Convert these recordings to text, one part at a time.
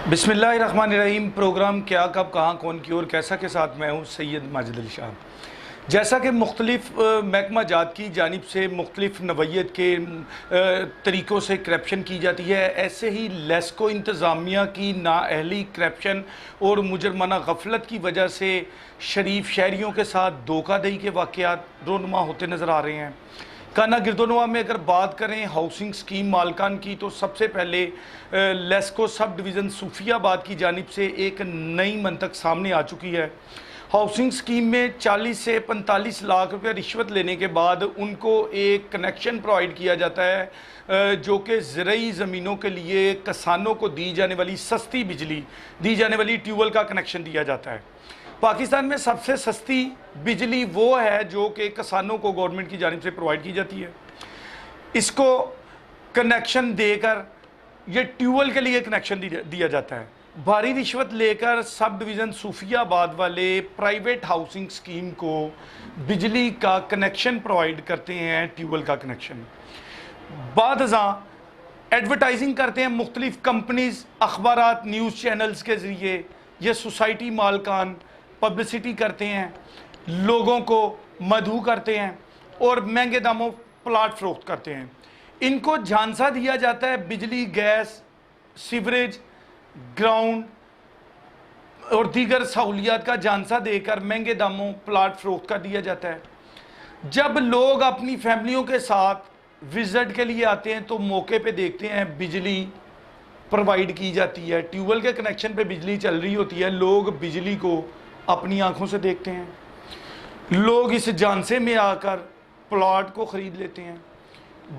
बिस्मिल्लाहिर्रहमानिर्रहीम। प्रोग्राम क्या कब कहाँ कौन की और कैसा के साथ मैं हूँ सैयद माजिद अली शाह। जैसा कि मुख्तलिफ महकमा जात की जानिब से मुख्तलिफ नवैयत के तरीक़ों से करप्शन की जाती है, ऐसे ही लेस्को इंतज़ामिया की नाअहली, करप्शन और मुजरमाना गफलत की वजह से शरीफ शहरियों के साथ धोखाधड़ी के वाक़यात रोनुमा होते नज़र आ रहे हैं। काना गिरदोनवा में अगर बात करें हाउसिंग स्कीम मालकान की, तो सबसे पहले लेस्को सब डिवीज़न सूफियाबाद की जानिब से एक नई मंतक सामने आ चुकी है। हाउसिंग स्कीम में 40 से 45 लाख रुपए रिश्वत लेने के बाद उनको एक कनेक्शन प्रोवाइड किया जाता है जो कि ज़रूरी ज़मीनों के लिए किसानों को दी जाने वाली सस्ती बिजली, दी जाने वाली ट्यूबवेल का कनेक्शन दिया जाता है। पाकिस्तान में सबसे सस्ती बिजली वो है जो कि किसानों को गवर्नमेंट की जानिब से प्रोवाइड की जाती है। इसको कनेक्शन देकर ये ट्यूबवेल के लिए कनेक्शन दिया जाता है। भारी रिश्वत लेकर सब डिवीज़न सूफियाबाद वाले प्राइवेट हाउसिंग स्कीम को बिजली का कनेक्शन प्रोवाइड करते हैं, ट्यूबवेल का कनेक्शन। बादज़ा एडवर्टाइजिंग करते हैं मुख्तलिफ कंपनीज़, अखबारात, न्यूज़ चैनल्स के ज़रिए। ये सोसाइटी मालकान पब्लिसिटी करते हैं, लोगों को मदऊ करते हैं और महंगे दामों प्लाट फ़रोख्त करते हैं। इनको झांसा दिया जाता है बिजली, गैस, सीवरेज, ग्राउंड और दीगर सहूलियात का झांसा देकर महंगे दामों प्लाट फ़रोख्त कर दिया जाता है। जब लोग अपनी फैमिलियों के साथ विज़िट के लिए आते हैं तो मौके पे देखते हैं बिजली प्रोवाइड की जाती है, ट्यूबवेल के कनेक्शन पे बिजली चल रही होती है। लोग बिजली को अपनी आंखों से देखते हैं, लोग इस झांसे में आकर प्लॉट को ख़रीद लेते हैं।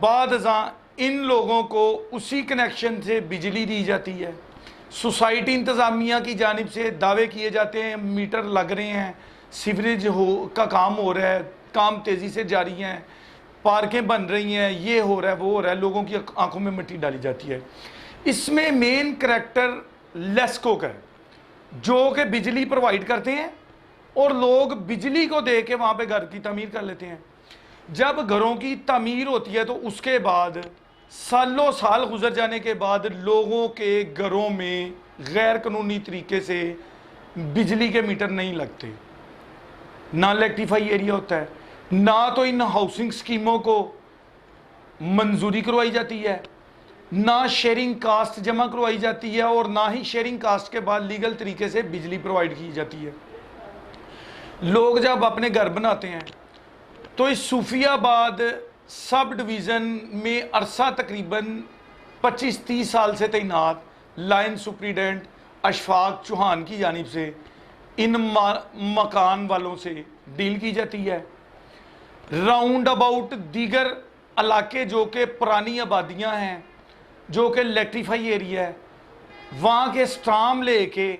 बादज़ा इन लोगों को उसी कनेक्शन से बिजली दी जाती है। सोसाइटी इंतज़ामिया की जानिब से दावे किए जाते हैं मीटर लग रहे हैं, सीवरेज का काम हो रहा है, काम तेज़ी से जारी है, पार्कें बन रही हैं, ये हो रहा है, वो हो रहा है, लोगों की आंखों में मिट्टी डाली जाती है। इसमें मेन करैक्टर लेस्को का है जो कि बिजली प्रोवाइड करते हैं और लोग बिजली को दे के वहाँ पे घर की तमीर कर लेते हैं। जब घरों की तमीर होती है तो उसके बाद सालों साल गुजर जाने के बाद लोगों के घरों में गैर कानूनी तरीके से बिजली के मीटर नहीं लगते, ना इलेक्ट्रीफाई एरिया होता है, ना तो इन हाउसिंग स्कीमों को मंजूरी करवाई जाती है, ना शेयरिंग कास्ट जमा करवाई जाती है और ना ही शेयरिंग कास्ट के बाद लीगल तरीके से बिजली प्रोवाइड की जाती है। लोग जब अपने घर बनाते हैं तो इस सूफियाबाद सब डिवीज़न में अरसा तकरीबन 25-30 साल से तैनात लाइन सुप्रीडेंट अशफाक चौहान की जानिब से इन मकान वालों से डील की जाती है। राउंड अबाउट दीगर इलाके जो कि पुरानी आबादियाँ हैं, जो कि इलेक्ट्रीफाई एरिया है, वहाँ के स्टाम लेके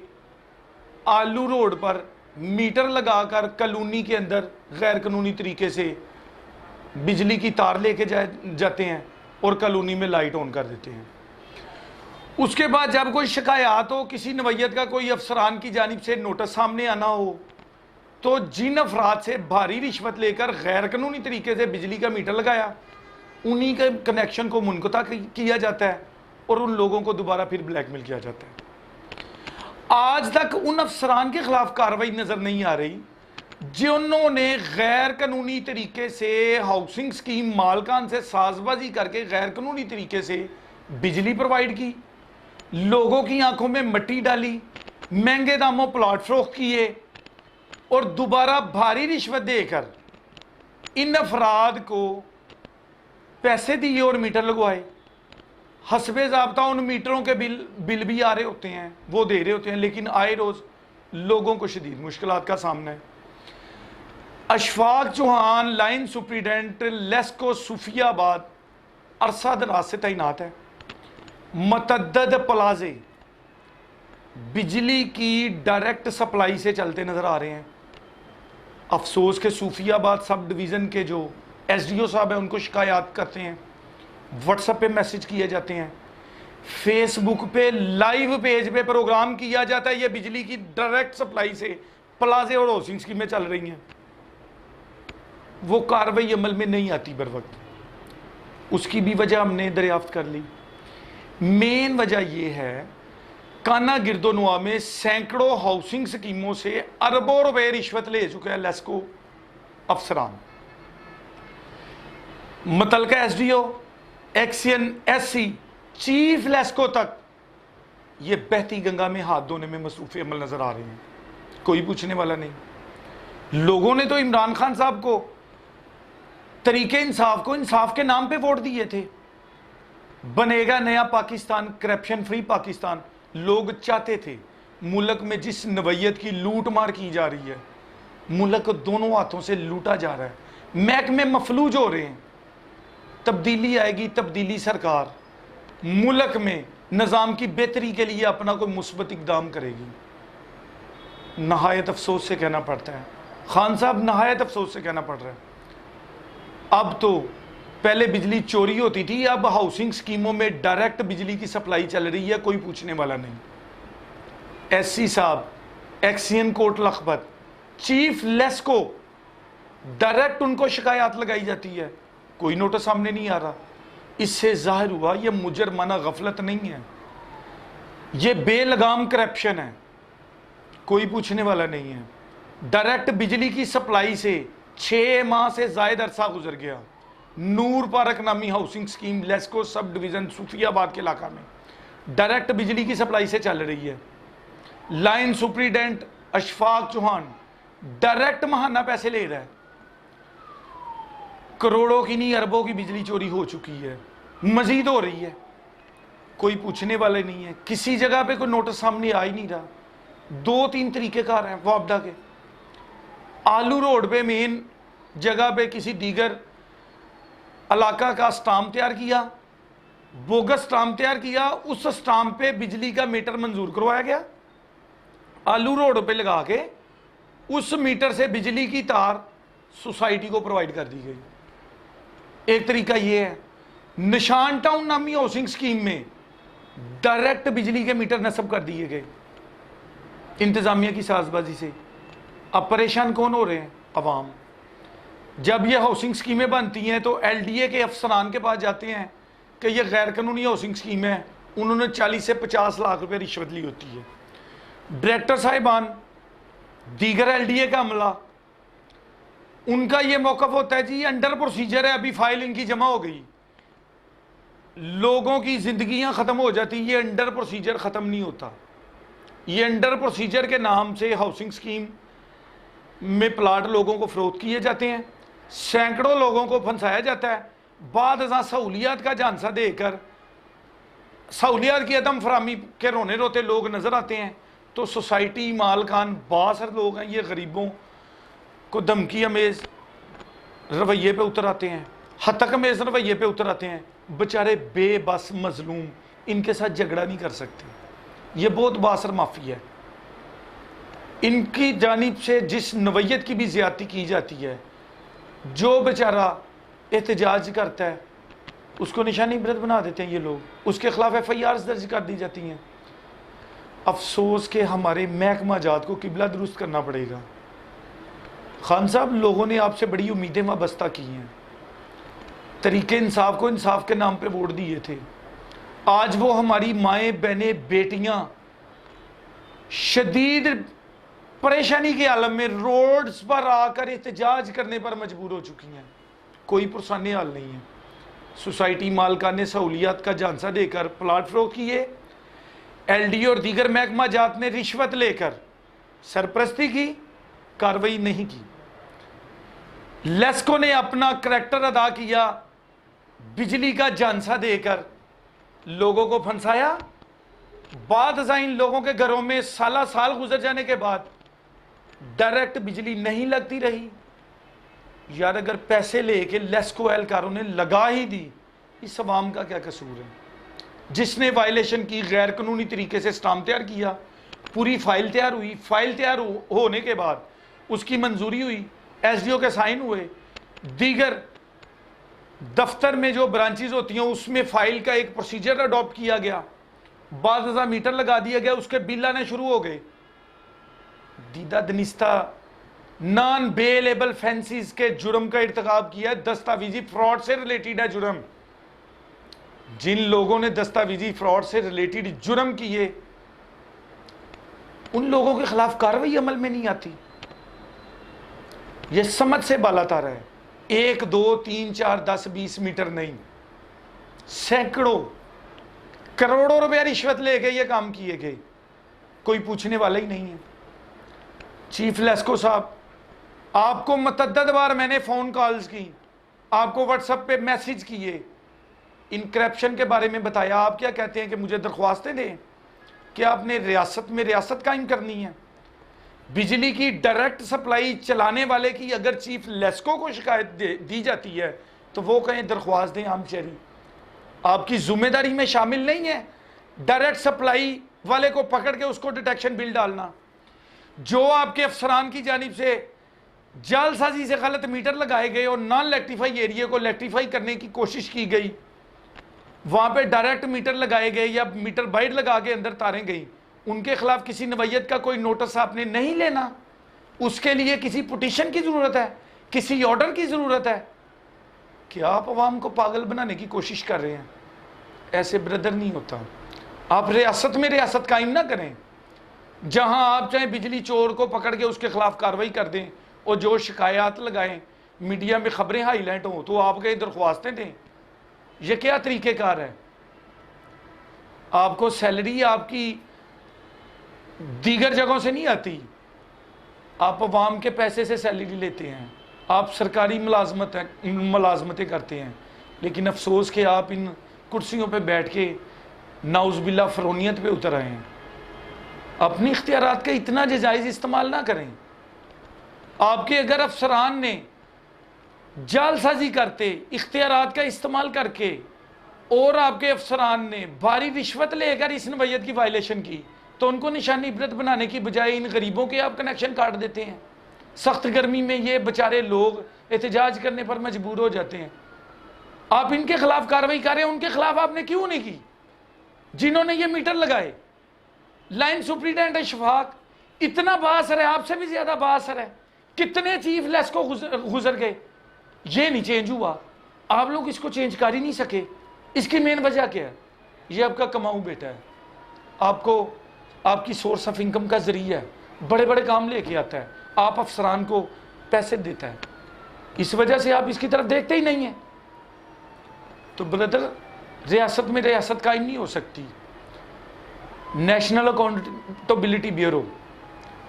आलू रोड पर मीटर लगाकर कॉलोनी के अंदर गैर कानूनी तरीके से बिजली की तार लेके जाते हैं और कॉलोनी में लाइट ऑन कर देते हैं। उसके बाद जब कोई शिकायत हो, किसी नवैयत का कोई अफसरान की जानिब से नोटिस सामने आना हो, तो जिन अफराद से भारी रिश्वत लेकर गैर कानूनी तरीके से बिजली का मीटर लगाया, उन्हीं के कनेक्शन को मुनक़ता किया जाता है और उन लोगों को दोबारा फिर ब्लैकमेल किया जाता है। आज तक उन अफसरान के खिलाफ कार्रवाई नज़र नहीं आ रही जिन्होंने गैर कानूनी तरीके से हाउसिंग स्कीम मालकान से साजबाजी करके गैर कानूनी तरीके से बिजली प्रोवाइड की, लोगों की आंखों में मिट्टी डाली, महंगे दामों प्लॉट फ़रोख्त किए और दोबारा भारी रिश्वत देकर इन अफराद को पैसे दिए और मीटर लगवाए। हस्बे ज़ाब्ता उन मीटरों के बिल भी आ रहे होते हैं, वो दे रहे होते हैं, लेकिन आए रोज़ लोगों को शदीद मुश्किलात का सामना है। अशफाक चौहान लाइन सुप्रीडेंट लेस्को सूफियाबाद अरसा दराज से तैनात है। मतअद्दद प्लाजे बिजली की डायरेक्ट सप्लाई से चलते नज़र आ रहे हैं। अफसोस के सूफियाबाद सब डिवीज़न के जो SDO साहब हैं उनको शिकायत करते हैं, व्हाट्सएप पे मैसेज किए जाते हैं, फेसबुक पे लाइव पेज पे प्रोग्राम किया जाता है, ये बिजली की डायरेक्ट सप्लाई से प्लाजे और हाउसिंग स्कीमें चल रही हैं। वो कार्रवाई अमल में नहीं आती बर वक्त। उसकी भी वजह हमने दरियाफ्त कर ली। मेन वजह यह है काना गिरदोनुआ में सैकड़ों हाउसिंग स्कीमों से अरबों रुपए रिश्वत ले चुके हैं लेस्को अफसरान। मुतलका एसडीओ, एक्सियन एससी, चीफ लेस्को तक ये बहती गंगा में हाथ धोने में मसरूफ अमल नजर आ रहे हैं। कोई पूछने वाला नहीं। लोगों ने तो इमरान खान साहब को, तरीके इंसाफ को, इंसाफ के नाम पे वोट दिए थे। बनेगा नया पाकिस्तान, करप्शन फ्री पाकिस्तान लोग चाहते थे। मुल्क में जिस नवैयत की लूट मार की जा रही है, मुल्क दोनों हाथों से लूटा जा रहा है, महकमे मफलूज हो रहे हैं। तब्दीली आएगी, तब्दीली सरकार मुल्क में निज़ाम की बेहतरी के लिए अपना कोई मुस्बत इकदाम करेगी। नहायत अफसोस से कहना पड़ता है, खान साहब नहायत अफसोस से कहना पड़ रहा है, अब तो पहले बिजली चोरी होती थी, अब हाउसिंग स्कीमों में डायरेक्ट बिजली की सप्लाई चल रही है, कोई पूछने वाला नहीं। एससी साहब, XEN Kot Lakhpat, chief LESCO, direct उनको शिकायत लगाई जाती है, कोई नोटिस सामने नहीं आ रहा। इससे जाहिर हुआ यह मुजरमाना गफलत नहीं है, यह बेलगाम करप्शन है, कोई पूछने वाला नहीं है। डायरेक्ट बिजली की सप्लाई से 6 माह से जायद अरसा गुजर गया। नूर पार्क नामी housing scheme LESCO sub division सूफियाबाद के इलाका में डायरेक्ट बिजली की सप्लाई से चल रही है। Line superintendent Ashfaq Chauhan direct महाना पैसे ले रहा है। करोड़ों की नहीं अरबों की बिजली चोरी हो चुकी है, मजीद हो रही है, कोई पूछने वाले नहीं है। किसी जगह पे कोई नोटिस सामने आ ही नहीं रहा। 2-3 तरीकेकार हैं वापदा के। आलू रोड पे मेन जगह पे किसी दीगर इलाका का स्टाम्प तैयार किया, बोगस स्टाम्प तैयार किया, उस स्टाम्प पे बिजली का मीटर मंजूर करवाया गया। आलू रोड पे लगा के उस मीटर से बिजली की तार सोसाइटी को प्रोवाइड कर दी गई। एक तरीका यह है। निशान टाउन नामी हाउसिंग स्कीम में डायरेक्ट बिजली के मीटर नस्ब कर दिए गए इंतजामिया की साजबाजी से। अब परेशान कौन हो रहे हैं? अवाम। जब ये हाउसिंग स्कीमें बनती हैं तो एलडीए के अफसरान के पास जाते हैं कि ये गैर कानूनी हाउसिंग स्कीम है, उन्होंने 40 से 50 लाख रुपए रिश्वत ली होती है। डायरेक्टर साहिबान, दीगर एलडीए का अमला, उनका ये मौकफ होता है जी अंडर प्रोसीजर है, अभी फाइल इनकी जमा हो गई। लोगों की जिंदगियां खत्म हो जाती, ये अंडर प्रोसीजर खत्म नहीं होता। ये अंडर प्रोसीजर के नाम से हाउसिंग स्कीम में प्लाट लोगों को फरोख्त किए जाते हैं, सैकड़ों लोगों को फंसाया जाता है। बाद अज़ां सहूलियात का झांसा देकर सहूलियात की अदम फरामी के रोने रोते लोग नजर आते हैं, तो सोसाइटी मालकान बासर लोग हैं, ये गरीबों को धमकी अमेज रवैये पे उतर आते हैं, हतक अमेज रवैये पे उतर आते हैं। बेचारे बेबस मजलूम इनके साथ झगड़ा नहीं कर सकते। ये बहुत बासर माफी है। इनकी जानिब से जिस नवैयत की भी ज्यादती की जाती है, जो बेचारा एहतजाज करता है उसको निशानी इबरत बना देते हैं ये लोग, उसके खिलाफ FIR दर्ज कर दी जाती हैं। अफसोस के हमारे महकमा जात को किबला दुरुस्त करना पड़ेगा। खान साहब, लोगों ने आपसे बड़ी उम्मीदें वाबस्ता की हैं, तरीके इंसाफ को इंसाफ के नाम पे वोट दिए थे। आज वो हमारी माएँ बहनें बेटियां शदीद परेशानी के आलम में रोड्स पर आकर एहतजाज करने पर मजबूर हो चुकी हैं। कोई पुरसाने हाल नहीं है। सोसाइटी मालका ने सहूलियात का झांसा देकर प्लाट फरोख्त किए, LDO और दीगर महकमा जात ने रिश्वत लेकर सरपरस्ती की, कार्रवाई नहीं की। लेस्को ने अपना करैक्टर अदा किया, बिजली का झांसा देकर लोगों को फंसाया। बाद इन लोगों के घरों में साला साल गुजर जाने के बाद डायरेक्ट बिजली नहीं लगती रही। यार, अगर पैसे लेके लेस्को एहलकारों ने लगा ही दी, इस अवाम का क्या कसूर है? जिसने वायलेशन की, गैर कानूनी तरीके से स्टाम्प तैयार किया, पूरी फाइल तैयार हुई, फाइल तैयार होने के बाद उसकी मंजूरी हुई, SDO के साइन हुए, दीगर दफ्तर में जो ब्रांचेज होती हैं उसमें फाइल का एक प्रोसीजर अडॉप्ट किया गया, बाद मीटर लगा दिया गया, उसके बिल आने शुरू हो गए। दीदा दनिस्ता नॉन बेलेबल फैंसीज के जुर्म का इर्तिकाब किया, दस्तावेजी फ्रॉड से रिलेटेड है जुर्म। जिन लोगों ने दस्तावेजी फ्रॉड से रिलेटेड जुर्म किए उन लोगों के खिलाफ कार्रवाई अमल में नहीं आती। ये समझ से बालातर है। 1, 2, 3, 4, 10, 20 मीटर नहीं, सैकड़ों करोड़ों रुपया रिश्वत लेके ये काम किए गए, कोई पूछने वाला ही नहीं है। चीफ लेस्को साहब, आपको मतअद्दद बार मैंने फ़ोन कॉल्स की, आपको व्हाट्सएप पे मैसेज किए, इन करप्शन के बारे में बताया। आप क्या कहते हैं कि मुझे दरख्वास्तें दें? क्या आपने रियासत में रियासत कायम करनी है? बिजली की डायरेक्ट सप्लाई चलाने वाले की अगर चीफ लेस्को को शिकायत दी जाती है तो वो कहें दरख्वास्त दें आम शहरी। आपकी जिम्मेदारी में शामिल नहीं है डायरेक्ट सप्लाई वाले को पकड़ के उसको डिटेक्शन बिल डालना। जो आपके अफसरान की जानिब से जालसाजी से गलत मीटर लगाए गए और नॉन इलेक्ट्रीफाई एरिया को इलेक्ट्रीफाई करने की कोशिश की गई, वहां पे डायरेक्ट मीटर लगाए गए या मीटर बाइट लगा के अंदर तारें गई, उनके खिलाफ किसी नवैयत का कोई नोटिस आपने नहीं लेना। उसके लिए किसी पिटीशन की जरूरत है, किसी ऑर्डर की जरूरत है। क्या आप अवाम को पागल बनाने की कोशिश कर रहे हैं? ऐसे ब्रदर नहीं होता। आप रियासत में रियासत कायम ना करें, जहां आप चाहे बिजली चोर को पकड़ के उसके खिलाफ कार्रवाई कर दें और जो शिकायत लगाएं, मीडिया में खबरें हाईलाइट हों तो आप कहीं दरख्वास्तें दें। ये क्या तरीक़ेकार है? आपको सैलरी आपकी दीगर जगहों से नहीं आती, आप अवाम के पैसे से सैलरी लेते हैं, आप सरकारी मुलाजमतें करते हैं, लेकिन अफसोस कि आप इन कुर्सियों पे बैठ के नाउज़बिल्ला फ़रोनियत पे उतर आए हैं। अपनी इख्तियारात का इतना जायज़ इस्तेमाल ना करें। आपके अगर अफसरान ने जालसाजी करते, इख्तियारात का इस्तेमाल करके, और आपके अफसरान ने भारी रिश्वत लेकर इस नवैयत की वायलेशन की, तो उनको निशानी इबरत बनाने की बजाय इन गरीबों के आप कनेक्शन काट देते हैं। सख्त गर्मी में ये बेचारे लोग एहतजाज करने पर मजबूर हो जाते हैं। आप इनके खिलाफ कार्रवाई करें, उनके खिलाफ आपने क्यों नहीं की? जिन्होंने ये मीटर लगाए, लाइन सुप्रिटेंडेंट शफाक इतना बासर है, आपसे भी ज्यादा बासर है। कितने चीफ लेस्को गुजर गए, ये नहीं चेंज हुआ। आप लोग इसको चेंज कर ही नहीं सके। इसकी मेन वजह क्या है? ये आपका कमाऊ बेटा है, आपको आपकी सोर्स ऑफ इनकम का जरिया है, बड़े बड़े काम लेके आता है, आप अफसरान को पैसे देता है, इस वजह से आप इसकी तरफ देखते ही नहीं हैं। तो ब्रदर, रियासत में रियासत कायम नहीं हो सकती। नेशनल अकाउंटेबिलिटी ब्यूरो,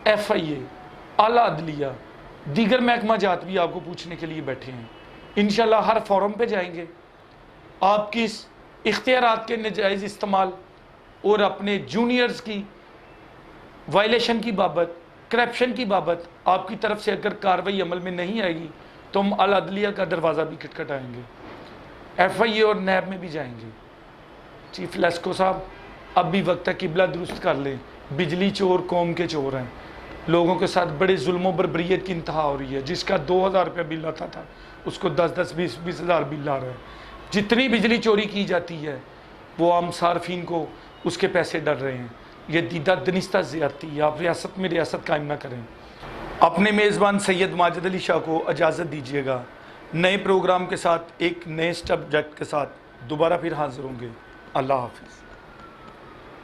FIA, आला अदलिया, दीगर महकमा जात भी आपको पूछने के लिए बैठे हैं। इंशाल्लाह हर फोरम पे जाएंगे। आपकी इस इख्तियारात के नाजायज़ इस्तेमाल और अपने जूनियर्स की वायलेशन की बाबत, करप्शन की बाबत आपकी तरफ से अगर कार्रवाई अमल में नहीं आएगी तो हम आला अदलिया का दरवाज़ा भी खटखटाएंगे, FIA और नैब में भी जाएंगे। चीफ लेस्को साहब, अब भी वक्त है किबला दुरुस्त कर लें। बिजली चोर कौम के चोर हैं, लोगों के साथ बड़े जुल्म बरबरीत की इंतहा हो रही है। जिसका 2000 रुपया बिल आता था उसको 10-10, 20-20 हज़ार बिल आ रहा है। जितनी बिजली चोरी की जाती है वो आम सार्फिन को उसके पैसे डर रहे हैं। ये दीदा दनिस्ता ज़्यादती है। आप रियासत में रियासत कायम ना करें। अपने मेज़बान सैयद माजिद अली शाह को इजाज़त दीजिएगा। नए प्रोग्राम के साथ, एक नए सब्जेक्ट के साथ दोबारा फिर हाजिर होंगे। अल्लाह हाफ़िज़।